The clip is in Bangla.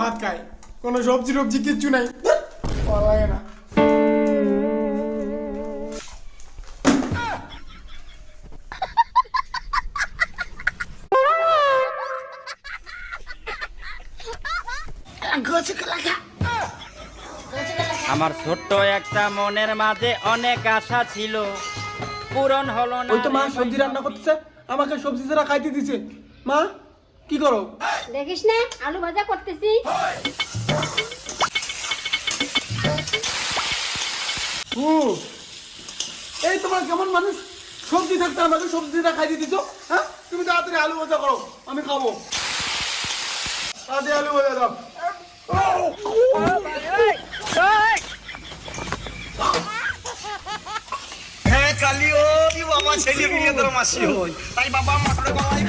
ভাত খাই, কোনো সবজি টবজি কিচ্ছু নাই, ভালো লাগে না। আমার ছোট্ট একটা মনের মাঝে অনেক আশা ছিল, পূরণ হলো না। ওই তো মা সবজি রান্না করতেছে, আমাকে সবজি ছাড়া খাইতে দিছে। মা কি করো? দেখিস না আলু ভাজা করতেছি। এই তোমার কেমন মানুষ, সবজি থাকতে আমাকে সবজিটা খাইতে দিছ? হ্যাঁ, তুমি তাড়াতাড়ি আলু ভাজা করো, আমি খাবো। তাড়াতাড়ি আলু ভাজা দাও। হ্যাঁ কালিও কি বাবা ছেলে মিলে তোর মাসি হই তাই বাবা মাকে বলে